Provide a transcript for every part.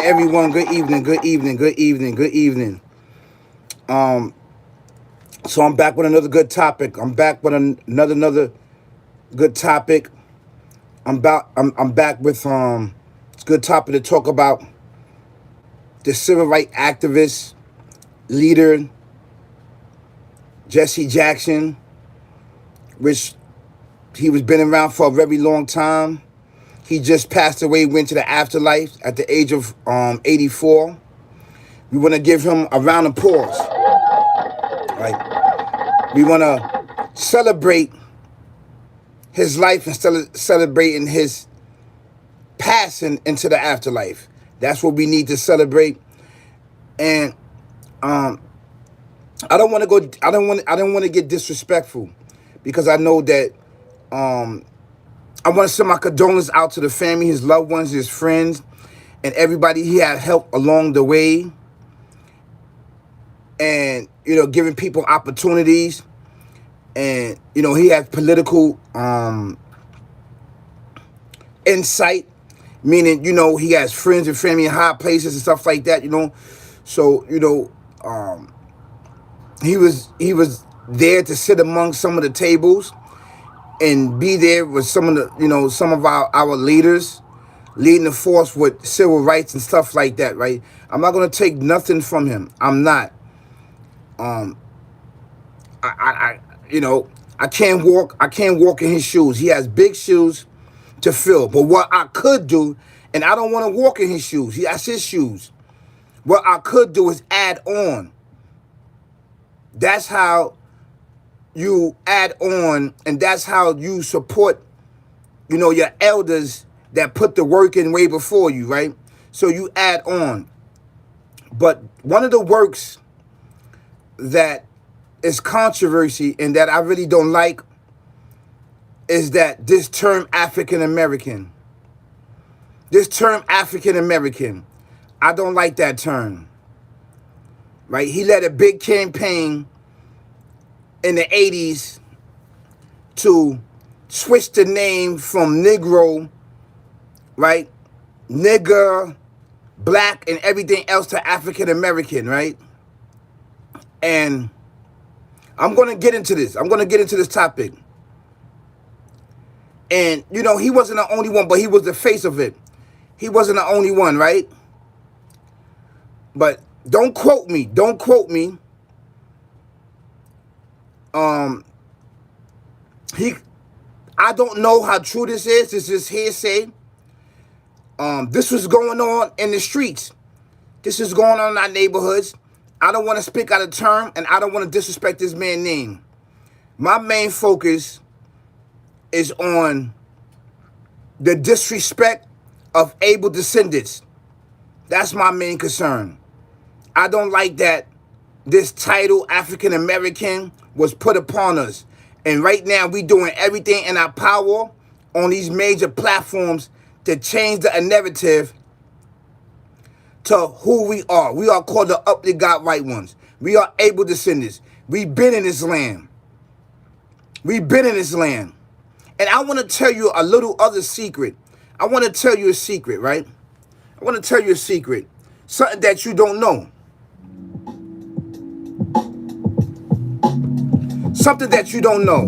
Everyone, good evening, good evening, good evening, good evening. Um, so I'm back with another good topic. I'm back with another good topic. I'm back with it's a good topic to talk about the civil rights activist leader Jesse Jackson, which he was been around for a very long time. He just passed away, went to the afterlife at the age of 84. We want to give him a round of applause. Right? We want to celebrate his life instead of celebrating his passing into the afterlife. That's what we need to celebrate. And I don't want to go. I don't want to get disrespectful, because I know that I want to send my condolences out to the family, his loved ones, his friends, and everybody he had helped along the way. And giving people opportunities. And he has political insight, meaning he has friends and family in high places and stuff like that. So he was there to sit among some of the tables and be there with some of the some of our leaders, leading the force with civil rights and stuff like that. Right? I'm not going to take nothing from him. I'm not. I can't walk in his shoes. He has big shoes to fill. But what I could do, and I don't want to walk in his shoes. That's his shoes. What I could do is add on. That's how you add on, and that's how you support, your elders that put the work in way before you, right? So you add on. But one of the works that is controversy and that I really don't like is that this term African American. This term African American, I don't like that term. Right? He led a big campaign in the 80s to switch the name from Negro, right? Nigger, black, and everything else to African American, right? And I'm going to get into this. I'm going to get into this topic. And, he wasn't the only one, but he was the face of it. He wasn't the only one, right? But don't quote me. Don't quote me. I don't know how true this is. This is hearsay. This was going on in the streets. This is going on in our neighborhoods. I don't want to speak out of turn, and I don't want to disrespect this man's name. My main focus is on the disrespect of ABEL descendants. That's my main concern. I don't like that this title, African American, was put upon us. And right now, we doing everything in our power on these major platforms to change the narrative to who we are. We are called the up that got right ones. We are ABEL descendants. We've been in this land. We've been in this land. And I want to tell you a little other secret. I want to tell you a secret, right? I want to tell you a secret. Something that you don't know. Something that you don't know.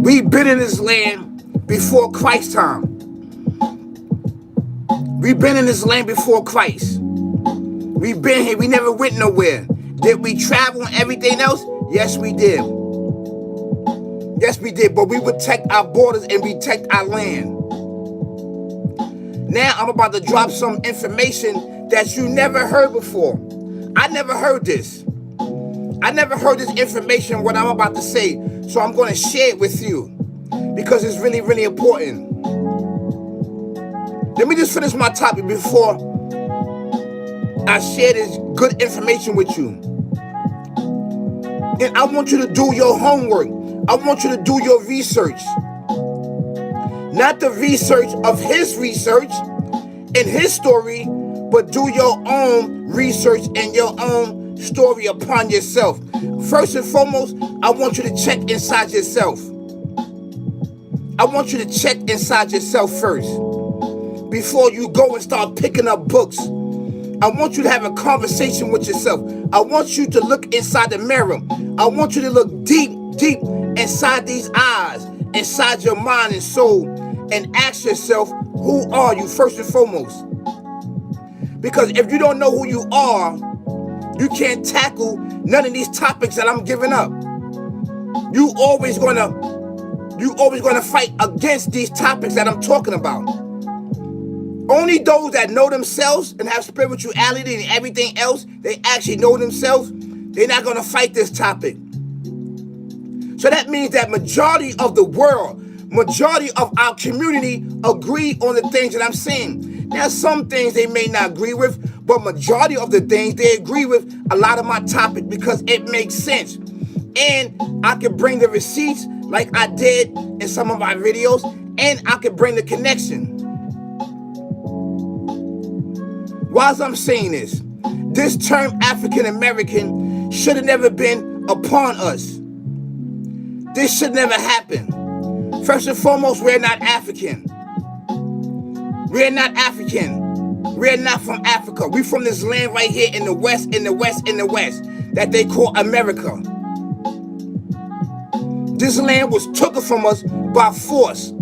We've been in this land before Christ's time. We've been in this land before Christ. We've been here. We never went nowhere. Did we travel and everything else? Yes, we did. Yes, we did. But we protect our borders and protect our land. Now I'm about to drop some information that you never heard before. I never heard this. I never heard this information, what I'm about to say. So I'm going to share it with you because it's really, really important. Let me just finish my topic before I share this good information with you. And I want you to do your homework. I want you to do your research. Not the research of his research and his story, but do your own research and your own story upon yourself. First and foremost, I want you to check inside yourself. I want you to check inside yourself first. before you go and start picking up books. I want you to have a conversation with yourself. I want you to look inside the mirror. I want you to look deep inside these eyes, inside your mind and soul, and ask yourself, who are you first and foremost? Because if you don't know who you are, you can't tackle none of these topics that I'm giving up. You always gonna fight against these topics that I'm talking about. Only those that know themselves and have spirituality and everything else, they actually know themselves, they're not gonna fight this topic. So that means that majority of the world, majority of our community agree on the things that I'm saying. Now, some things they may not agree with, but majority of the things they agree with a lot of my topic because it makes sense. And I can bring the receipts like I did in some of my videos, and I can bring the connection. Whilst I'm saying this term African American should have never been upon us. This should never happen. First and foremost, we're not African. We're not African. We're not from Africa. We're from this land right here in the West, that they call America. This land was taken from us by force.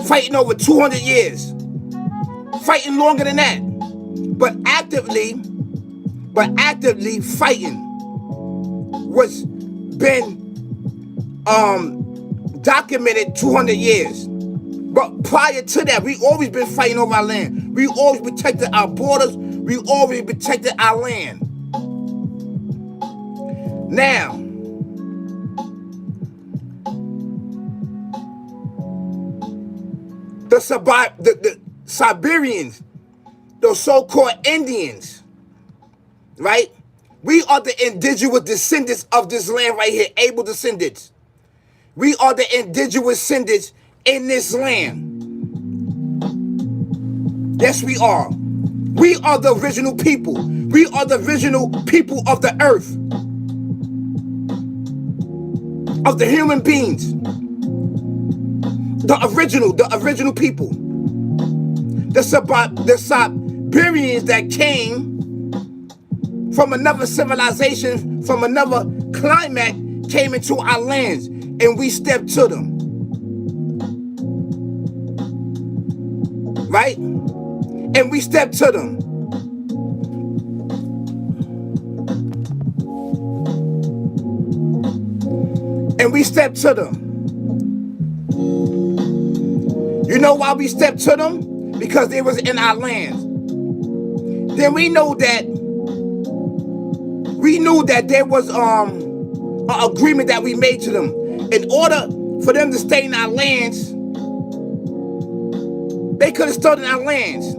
Fighting over 200 years. Fighting longer than that. But actively fighting was been documented 200 years. But prior to that, we always been fighting over our land. We always protected our borders. We always protected our land. Now, the Siberians, the so-called Indians, right? We are the indigenous descendants of this land right here, ABEL descendants. We are the indigenous descendants in this land. Yes, we are. We are the original people. We are the original people of the earth, of the human beings. The original people. The Siberians that came from another civilization, from another climate, came into our lands, and we stepped to them. Right? And we stepped to them. And we stepped to them. You know why we stepped to them? Because they was in our lands. Then we knew that there was an agreement that we made to them. In order for them to stay in our lands, they could have stayed in our lands.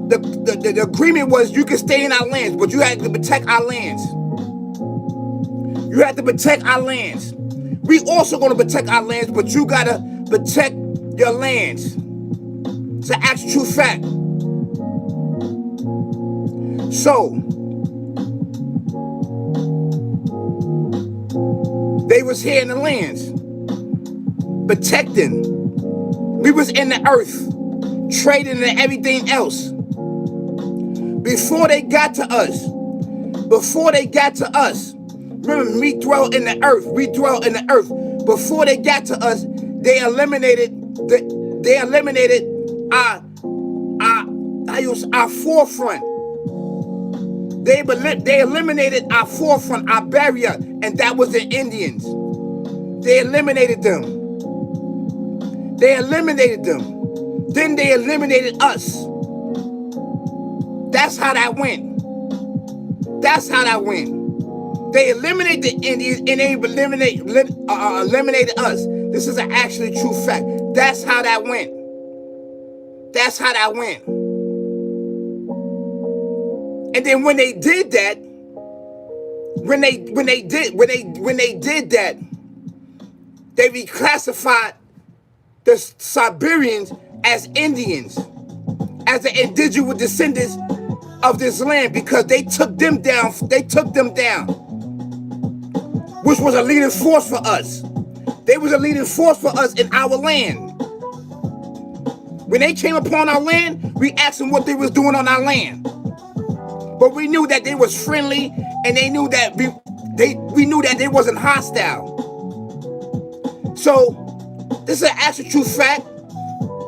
The agreement was you could stay in our lands, but you had to protect our lands. You had to protect our lands. We also going to protect our lands, but you got to protect your lands. It's an actual true fact. So, they was here in the lands, protecting. We was in the earth, trading and everything else. Before they got to us, remember, we dwell in the earth. Before they got to us, they eliminated our forefront. They eliminated our forefront, our barrier, and that was the Indians. They eliminated them. Then they eliminated us. That's how that went. They eliminated the Indians and they eliminated us. This is an actually true fact. That's how that went. And then when they did that, they reclassified the Siberians as Indians, as the indigenous descendants of this land, because they took them down, which was a leading force for us. They was a leading force for us in our land. When they came upon our land, we asked them what they was doing on our land. But we knew that they was friendly, and they knew that we knew that they wasn't hostile. So this is an actual true fact.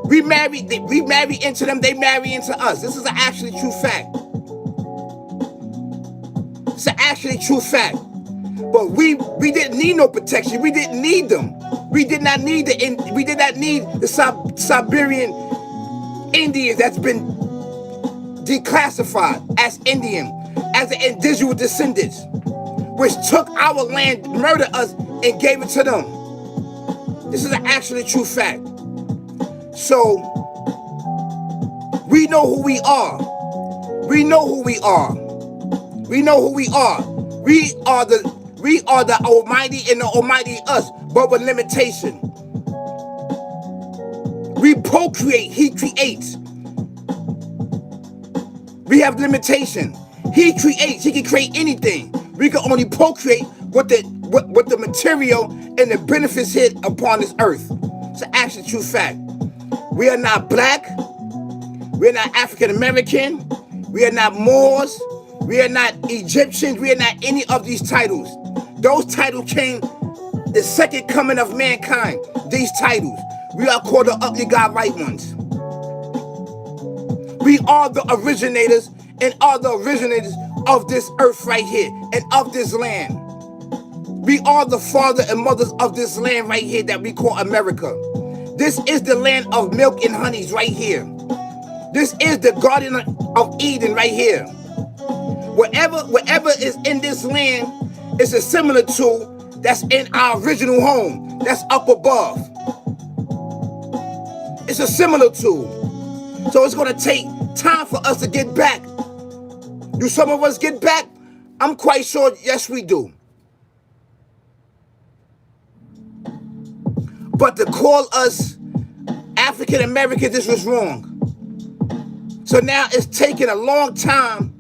We marry into them, they marry into us. This is an actually true fact. It's an actually true fact. But we didn't need no protection. We didn't need them. We did not need the Siberian Indians that's been declassified as Indian, as the indigenous descendants, which took our land, murdered us, and gave it to them. This is an actually true fact. So we know who we are. We know who we are. We know who we are. We are the Almighty and the Almighty us, but with limitation. We procreate, He creates. We have limitation. He creates, He can create anything. We can only procreate what the material and the benefits hit upon this earth. It's an actual true fact. We are not black. We are not African American. We are not Moors. We are not Egyptians. We are not any of these titles. Those titles came the second coming of mankind. These titles. We are called the ugly God right ones. We are the originators and are the originators of this earth right here and of this land. We are the father and mothers of this land right here that we call America. This is the land of milk and honeys right here. This is the Garden of Eden right here. Whatever is in this land is a similar to that's in our original home, that's up above. It's a similar to. So it's going to take time for us to get back. Do some of us get back? I'm quite sure, yes, we do. But to call us African Americans, this was wrong. So now it's taken a long time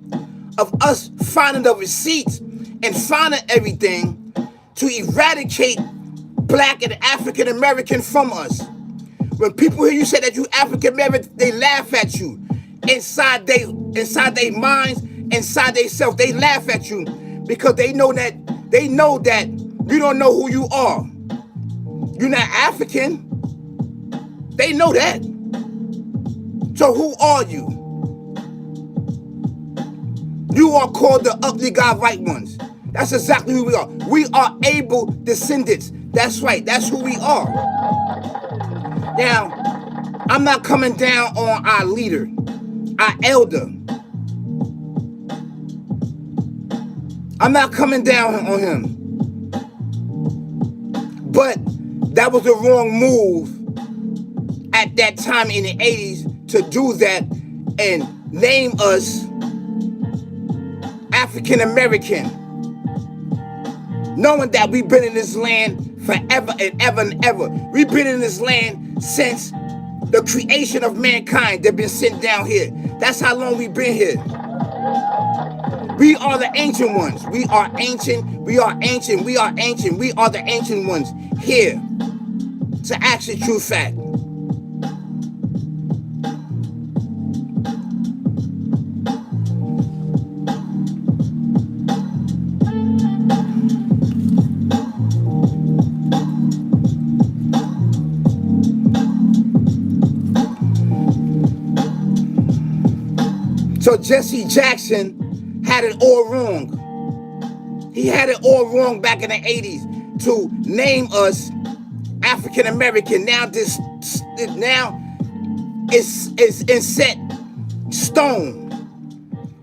of us finding the receipts and finding everything to eradicate black and African American from us. When people hear you say that you African American, they laugh at you. Inside their minds, inside they self, they laugh at you because they know that you don't know who you are. You're not African. They know that. So who are you? You are called the ugly God right ones. That's exactly who we are. We are ABEL descendants. That's right. That's who we are. Now, I'm not coming down on our leader, our elder. I'm not coming down on him. But that was the wrong move at that time in the 80s to do that and name us African American, knowing that we've been in this land forever and ever and ever. We've been in this land since the creation of mankind. They've been sent down here. That's how long we've been here. We are the ancient ones. We are ancient. We are ancient. We are ancient. We are the ancient ones here. It's an actual true fact. So Jesse Jackson had it all wrong. He had it all wrong back in the 80s to name us African American. Now it's in set stone.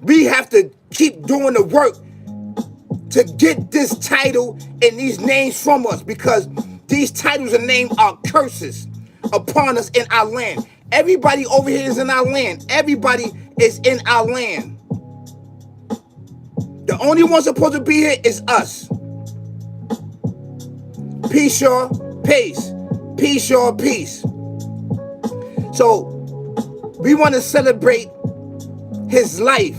We have to keep doing the work to get this title and these names from us, because these titles and names are curses upon us in our land. Everybody over here is in our land. Everybody is in our land. The only one supposed to be here is us. Peace, y'all. Peace. Peace, y'all. Peace. So we want to celebrate his life,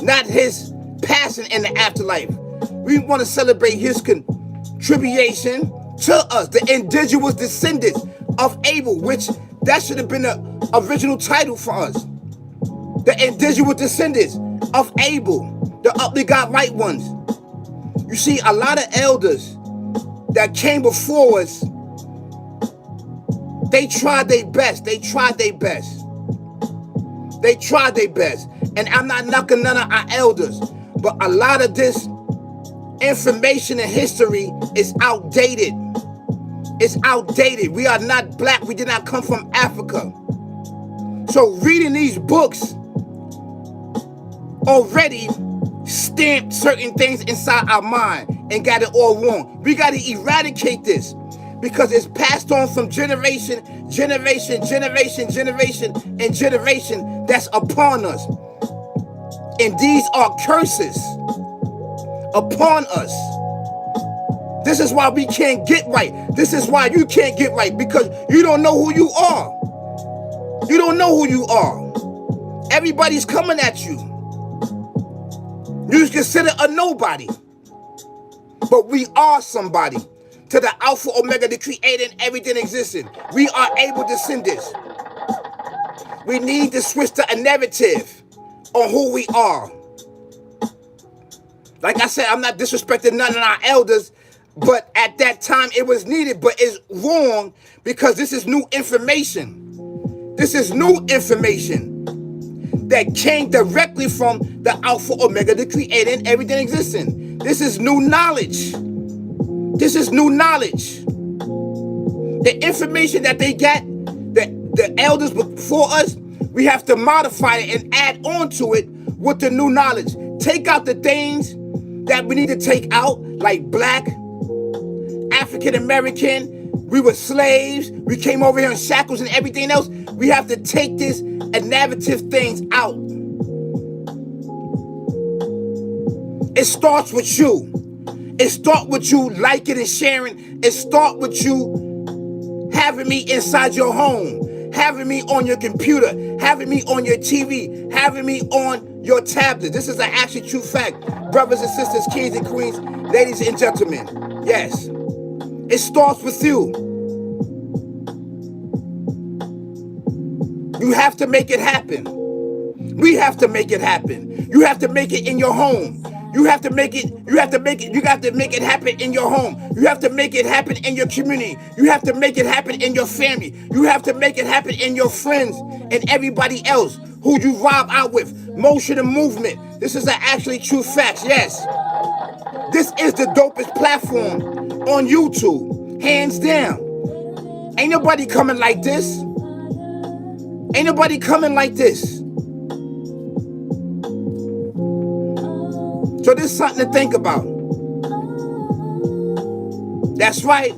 not his passing in the afterlife. We want to celebrate his contribution to us, the indigenous descendants of Abel, which that should have been a Original title for us. The indigenous descendants of Abel, the uply God right ones. You see, a lot of elders that came before us, they tried their best. They tried their best. They tried their best. And I'm not knocking none of our elders, but a lot of this information and history is outdated. It's outdated. We are not black. We did not come from Africa. So reading these books already stamped certain things inside our mind and got it all wrong. We got to eradicate this because it's passed on from generation, and generation that's upon us. And these are curses upon us. This is why we can't get right. This is why you can't get right, because you don't know who you are. You don't know who you are. Everybody's coming at you. You're considered a nobody. But we are somebody. To the Alpha Omega, the creator and everything existing. We are able to send this. We need to switch to a narrative on who we are. Like I said, I'm not disrespecting none of our elders, but at that time it was needed, but it's wrong because this is new information. This is new information that came directly from the Alpha Omega, the creator and everything existing. This is new knowledge. This is new knowledge. The information that they got, the elders before us, we have to modify it and add on to it with the new knowledge. Take out the things that we need to take out, like black, African American. We were slaves. We came over here in shackles and everything else. We have to take this and narrative things out. It starts with you. It starts with you liking and sharing. It starts with you having me inside your home, having me on your computer, having me on your TV, having me on your tablet. This is an actually true fact. Brothers and sisters, kings and queens, ladies and gentlemen. Yes. It starts with you. You have to make it happen. We have to make it happen. You have to make it in your home. You have to make it happen in your home. You have to make it happen in your community. You have to make it happen in your family. You have to make it happen in your friends and everybody else who you vibe out with. Motion and movement. This is an actually true fact. Yes. This is the dopest platform on YouTube. Hands down. Ain't nobody coming like this. Ain't nobody coming like this. So this is something to think about. That's right.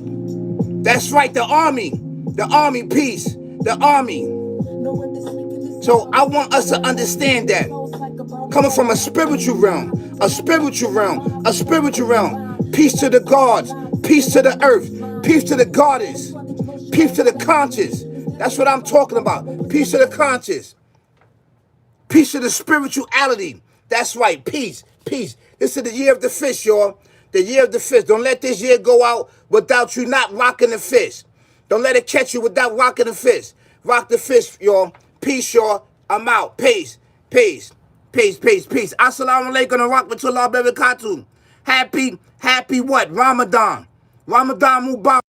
That's right. The army piece. The army. So I want us to understand that. Coming from a spiritual realm. Peace to the gods. Peace to the earth. Peace to the goddess. Peace to the conscious. That's what I'm talking about. Peace to the conscious. Peace to the spirituality. That's right. Peace. Peace. This is the year of the fish, y'all. The year of the fish. Don't let this year go out without you not rocking the fish. Don't let it catch you without rocking the fish. Rock the fish, y'all. Peace, y'all. I'm out. Peace. Peace. Peace. Peace. Peace. Assalamu alaikum and rahmatullah barakatuh. Happy what? Ramadan. Ramadan Mubarak.